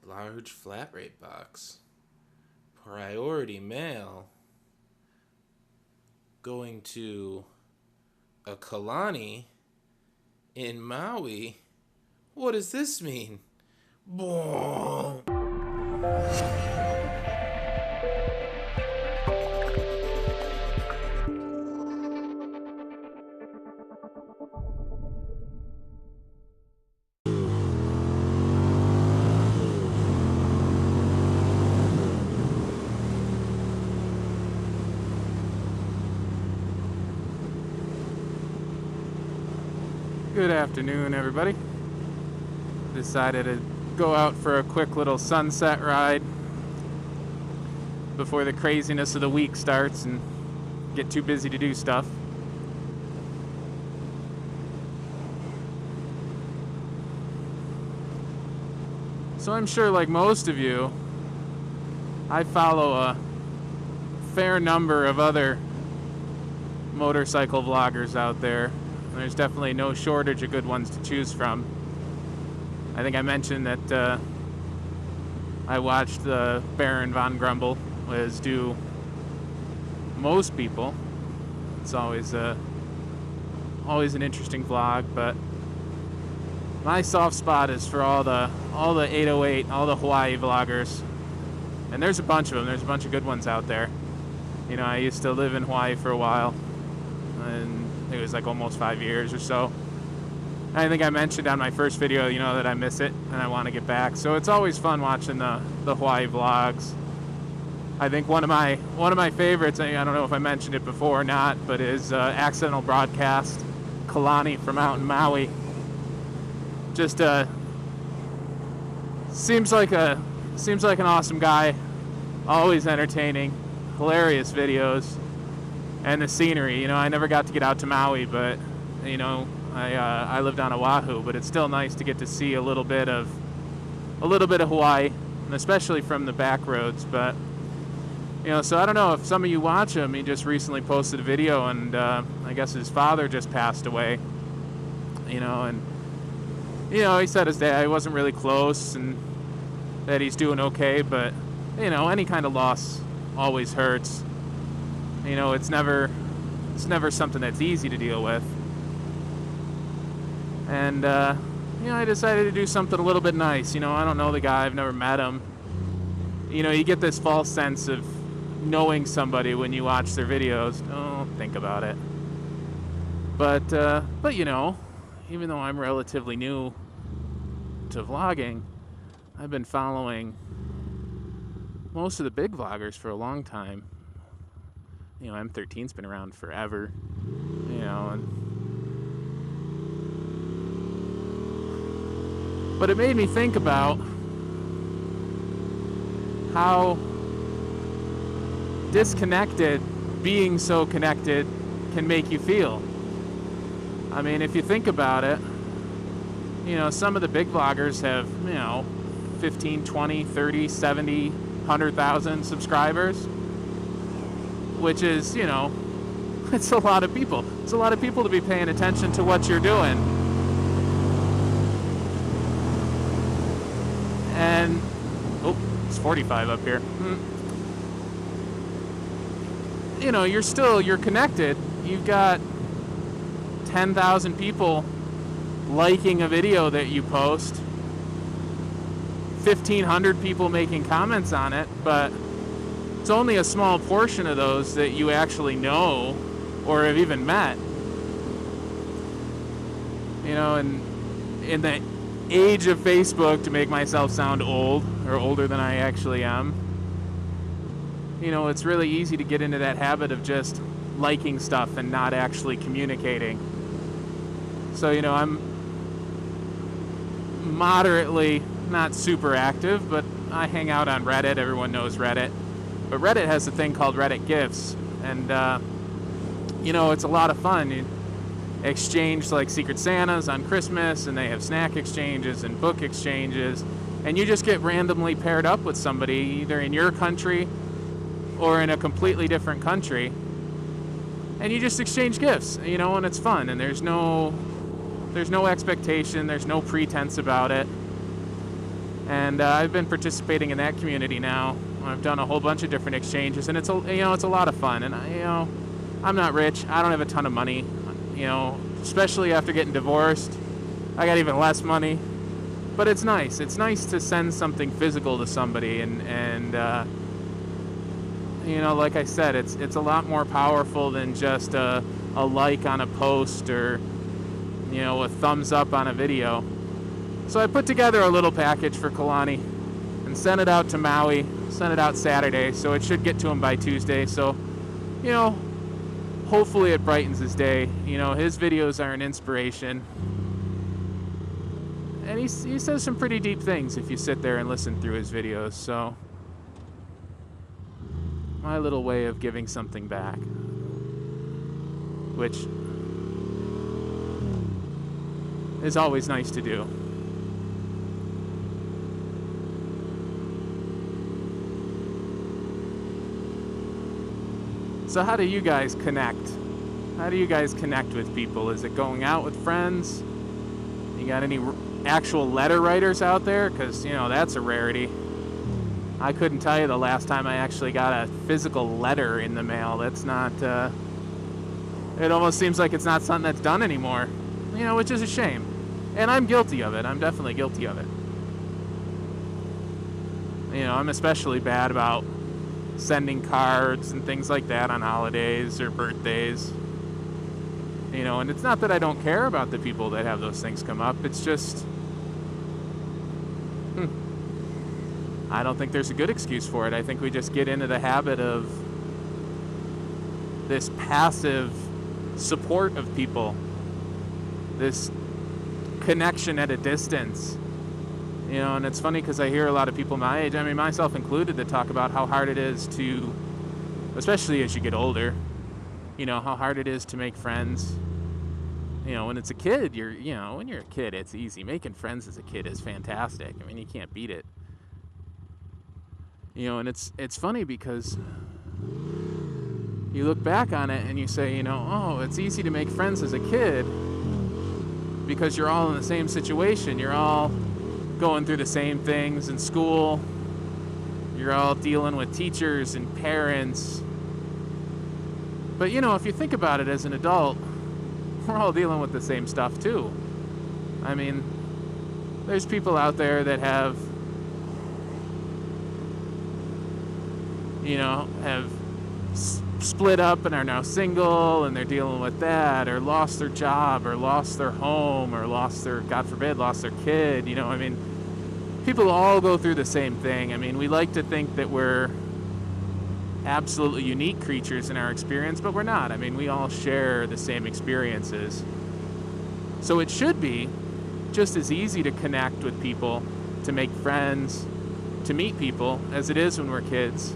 large flat rate box. Priority mail. Going to a Kalani in Maui. What does this mean? Boom. Good afternoon, everybody. Decided to go out for a quick little sunset ride before the craziness of the week starts and get too busy to do stuff. So I'm sure, like most of you, I follow a fair number of other motorcycle vloggers out there. There's definitely no shortage of good ones to choose from. I think I mentioned that I watched the Baron von Grumble, as do most people. It's always an interesting vlog, but my soft spot is for all the 808, all the Hawaii vloggers. And there's a bunch of them. There's a bunch of good ones out there. You know, I used to live in Hawaii for a while, and it was like almost 5 years or so. I think I mentioned on my first video, you know, that I miss it and I want to get back. So it's always fun watching the Hawaii vlogs. I think one of my favorites, I don't know if I mentioned it before or not, but is Accidental Broadcast, Kalani from out in Maui. Just seems like an awesome guy, always entertaining, hilarious videos. And the scenery, you know, I never got to get out to Maui, but, you know, I lived on Oahu, but it's still nice to get to see a little bit of Hawaii, and especially from the back roads. But, you know, so I don't know if some of you watch him. He just recently posted a video, and I guess his father just passed away, you know, and, you know, he said his dad wasn't really close and that he's doing okay, but, you know, any kind of loss always hurts. You know, it's never something that's easy to deal with. And, you know, I decided to do something a little bit nice. You know, I don't know the guy. I've never met him. You know, you get this false sense of knowing somebody when you watch their videos. Don't think about it. But you know, even though I'm relatively new to vlogging, I've been following most of the big vloggers for a long time. You know, M13's been around forever, you know, but it made me think about how disconnected being so connected can make you feel. I mean, if you think about it, you know, some of the big vloggers have, you know, 15, 20, 30, 70, 100,000 subscribers. Which is, you know, it's a lot of people. It's a lot of people to be paying attention to what you're doing. And, oh, it's 45 up here. You know, you're connected. You've got 10,000 people liking a video that you post, 1,500 people making comments on it, but it's only a small portion of those that you actually know or have even met. You know, and in the age of Facebook, to make myself sound old or older than I actually am, you know, it's really easy to get into that habit of just liking stuff and not actually communicating. So, you know, I'm moderately not super active, but I hang out on Reddit. Everyone knows Reddit. But Reddit has a thing called Reddit GIFs, and, you know, it's a lot of fun. You exchange, like, Secret Santas on Christmas, and they have snack exchanges and book exchanges, and you just get randomly paired up with somebody, either in your country or in a completely different country, and you just exchange gifts, you know, and it's fun, and there's no expectation, there's no pretense about it. And I've been participating in that community now. I've done a whole bunch of different exchanges, and it's a lot of fun. And I'm not rich. I don't have a ton of money. Especially after getting divorced, I got even less money. But it's nice. It's nice to send something physical to somebody, and like I said, it's a lot more powerful than just a like on a post or a thumbs up on a video. So I put together a little package for Kalani and sent it out to Maui. Sent it out Saturday, so it should get to him by Tuesday. So, hopefully it brightens his day. His videos are an inspiration. And he says some pretty deep things if you sit there and listen through his videos. So, my little way of giving something back, which is always nice to do. So how do you guys connect? How do you guys connect with people? Is it going out with friends? You got any actual letter writers out there? Because, that's a rarity. I couldn't tell you the last time I actually got a physical letter in the mail. That's not, it almost seems like it's not something that's done anymore, which is a shame. And I'm guilty of it. I'm definitely guilty of it. I'm especially bad about sending cards and things like that on holidays or birthdays. And it's not that I don't care about the people that have those things come up. It's just, I don't think there's a good excuse for it. I think we just get into the habit of this passive support of people, this connection at a distance. And it's funny because I hear a lot of people my age, myself included, that talk about how hard it is to, especially as you get older, how hard it is to make friends. When it's a kid, when you're a kid, it's easy. Making friends as a kid is fantastic. You can't beat it. And it's funny because you look back on it and you say, it's easy to make friends as a kid because you're all in the same situation. You're all going through the same things in school. You're all dealing with teachers and parents. But if you think about it as an adult, we're all dealing with the same stuff too. There's people out there that have split up and are now single, and they're dealing with that, or lost their job, or lost their home, or God forbid, lost their kid. People all go through the same thing. We like to think that we're absolutely unique creatures in our experience, but we're not. We all share the same experiences. So it should be just as easy to connect with people, to make friends, to meet people, as it is when we're kids.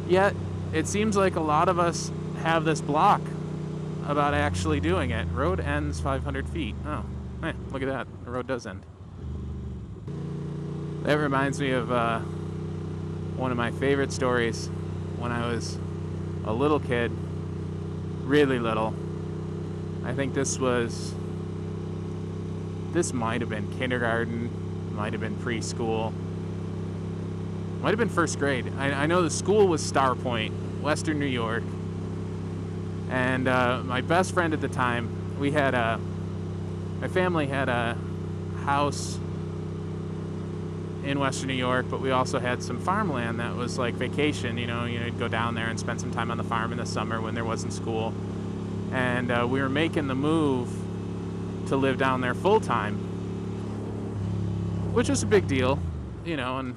Yet, it seems like a lot of us have this block about actually doing it. Road ends 500 feet. Oh, hey, look at that. The road does end. That reminds me of one of my favorite stories when I was a little kid, really little. I think this might have been kindergarten, might have been preschool, might have been first grade. I know the school was Star Point, Western New York. And my best friend at the time, my family had a house in Western New York, but we also had some farmland that was like vacation. You'd go down there and spend some time on the farm in the summer when there wasn't school. And we were making the move to live down there full time, which was a big deal, and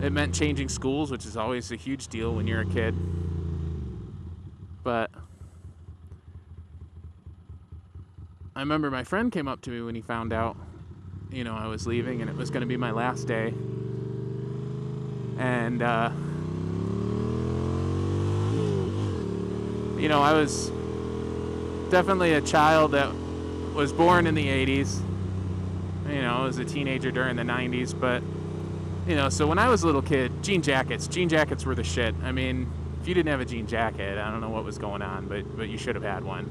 it meant changing schools, which is always a huge deal when you're a kid. But I remember my friend came up to me when he found out, I was leaving and it was going to be my last day. And, I was definitely a child that was born in the 80s. I was a teenager during the 90s, but, so when I was a little kid, jean jackets were the shit. If you didn't have a jean jacket, I don't know what was going on, but you should have had one.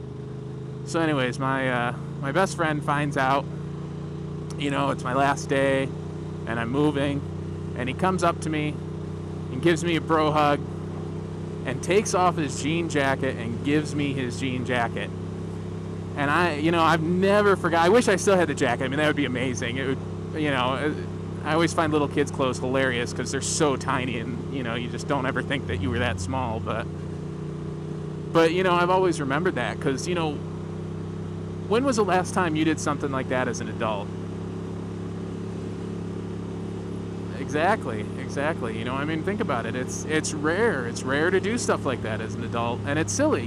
So anyways, my best friend finds out you know, it's my last day and I'm moving, and he comes up to me and gives me a bro hug and takes off his jean jacket and gives me his jean jacket. And I've never forgot. I wish I still had the jacket. I mean, that would be amazing. It would, I always find little kids' clothes hilarious because they're so tiny, and you just don't ever think that you were that small. But I've always remembered that because when was the last time you did something like that as an adult? Exactly. I mean, think about it. It's rare. It's rare to do stuff like that as an adult, and it's silly.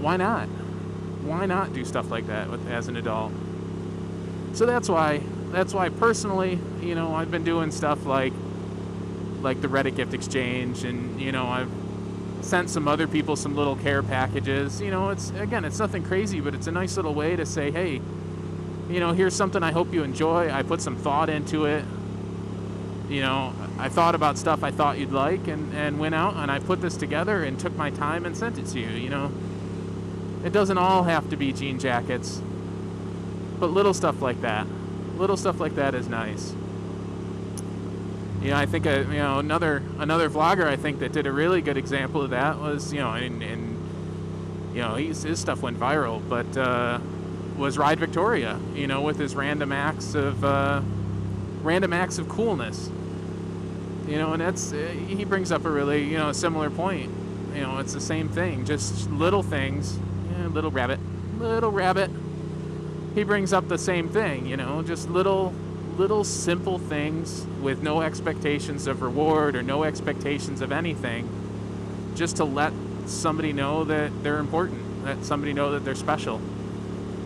Why not? Why not do stuff like that as an adult? So that's why personally, I've been doing stuff like the Reddit gift exchange, and I've sent some other people some little care packages. It's nothing crazy, but it's a nice little way to say, hey, here's something I hope you enjoy. I put some thought into it. I thought about stuff I thought you'd like, and went out and I put this together and took my time and sent it to you. It doesn't all have to be jean jackets, but little stuff like that is nice. I think another vlogger I think that did a really good example of that was his stuff went viral, but was Ride Victoria, with his random acts of coolness, and that's he brings up a really similar point. It's the same thing, just little things. Little rabbit. He brings up the same thing, just little simple things with no expectations of reward or no expectations of anything, just to let somebody know that they're important, let somebody know that they're special.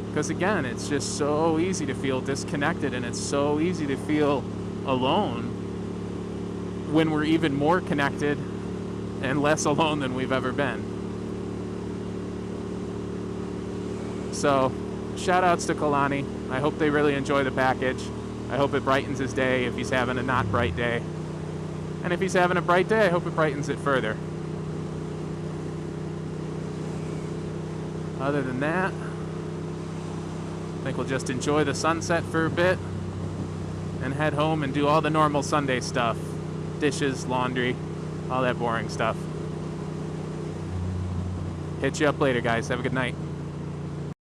Because again, it's just so easy to feel disconnected, and it's so easy to feel alone when we're even more connected and less alone than we've ever been. So, shout outs to Kalani. I hope they really enjoy the package. I hope it brightens his day if he's having a not bright day. And if he's having a bright day, I hope it brightens it further. Other than that, I think we'll just enjoy the sunset for a bit and head home and do all the normal Sunday stuff. Dishes, laundry, all that boring stuff. Hit you up later, guys. Have a good night.